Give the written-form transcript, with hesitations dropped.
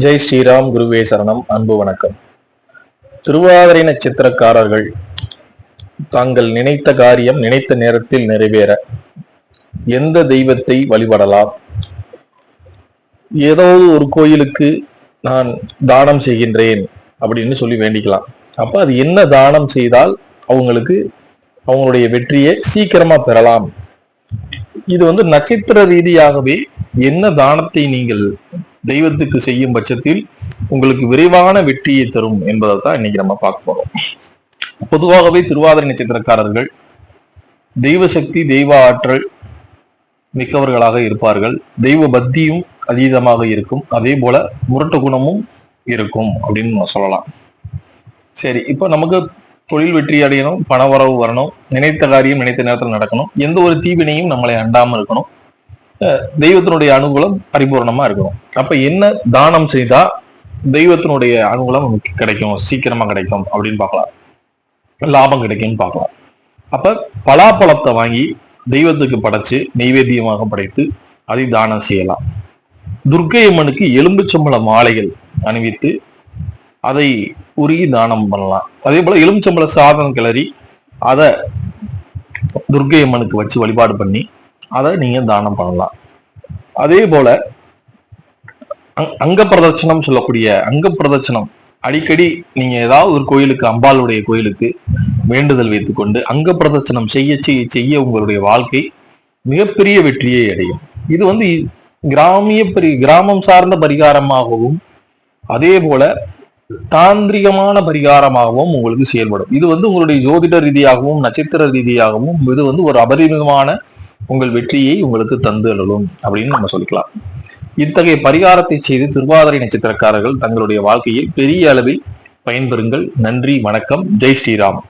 ஜெய் ஸ்ரீராம். குருவே சரணம். அன்பு வணக்கம். திருவாதிரை நட்சத்திரக்காரர்கள் தாங்கள் நினைத்த காரியம் நினைத்த நேரத்தில் நிறைவேற எந்த தெய்வத்தை வழிபடலாம்? ஏதாவது ஒரு கோயிலுக்கு நான் தானம் செய்கின்றேன் அப்படின்னு சொல்லி வேண்டிக்கலாம். அப்ப அது என்ன தானம் செய்தால் அவங்களுக்கு அவங்களுடைய வெற்றியை சீக்கிரமா பெறலாம்? இது நட்சத்திர ரீதியாகவே என்ன தானத்தை நீங்கள் தெய்வத்துக்கு செய்யும் பட்சத்தில் உங்களுக்கு விரைவான வெற்றியை தரும் என்பதை தான் இன்னைக்கு நம்ம பார்க்க போறோம். பொதுவாகவே திருவாதிரை நட்சத்திரக்காரர்கள் தெய்வ சக்தி தெய்வ ஆற்றல் மிக்கவர்களாக இருப்பார்கள். தெய்வ பக்தியும் அதீதமாக இருக்கும். அதே போல முரட்டு குணமும் இருக்கும் அப்படின்னு நம்ம சொல்லலாம். சரி, இப்போ நமக்கு தொழில் வெற்றி அடையணும், பண வரவு வரணும், நினைத்த காரியம் நினைத்த நேரத்தில் நடக்கணும், எந்த ஒரு தீவினையும் நம்மளை அண்டாம இருக்கணும், தெய்வத்தினுடைய அனுகூலம் பரிபூர்ணமா இருக்கணும். அப்ப என்ன தானம் செய்தா தெய்வத்தினுடைய அனுகூலம் நமக்கு கிடைக்கும், சீக்கிரமா கிடைக்கும் அப்படின்னு பார்க்கலாம், லாபம் கிடைக்கும்னு பார்க்கலாம். அப்ப பலாப்பழத்தை வாங்கி தெய்வத்துக்கு படைச்சு நெய்வேத்தியமாக படைத்து அதை தானம் செய்யலாம். துர்க்கை அம்மனுக்கு எலும்புச்சம்பள மாலைகள் அணிவித்து அதை உருகி தானம் பண்ணலாம். அதே போல எலும்புச்சம்பள சாதம் கிளறி அதை துர்க்கை அம்மனுக்கு வச்சு வழிபாடு பண்ணி அதை நீங்க தானம் பண்ணலாம். அதே போல அங்க பிரதட்சணம் சொல்லக்கூடிய அங்க பிரதட்சணம் அடிக்கடி நீங்க ஏதாவது ஒரு கோயிலுக்கு, அம்பாளுடைய கோயிலுக்கு வேண்டுதல் வைத்துக்கொண்டு அங்க பிரதட்சணம் செய்ய செய்ய செய்ய உங்களுடைய வாழ்க்கை மிகப்பெரிய வெற்றியை அடையும். இது கிராமம் சார்ந்த பரிகாரமாகவும் அதே போல தாந்திரிகமான பரிகாரமாகவும் உங்களுக்கு செயல்படும். இது உங்களுடைய ஜோதிட ரீதியாகவும் நட்சத்திர ரீதியாகவும் இது ஒரு அபரிமிதமான உங்கள் வெற்றியை உங்களுக்கு தந்து அருளும் அப்படின்னு நம்ம சொல்லிக்கலாம். இத்தகைய பரிகாரத்தை செய்து திருவாதிரை நட்சத்திரக்காரர்கள் தங்களுடைய வாழ்க்கையில் பெரிய அளவில் பயன்பெறுங்கள். நன்றி, வணக்கம். ஜெய் ஸ்ரீராம்.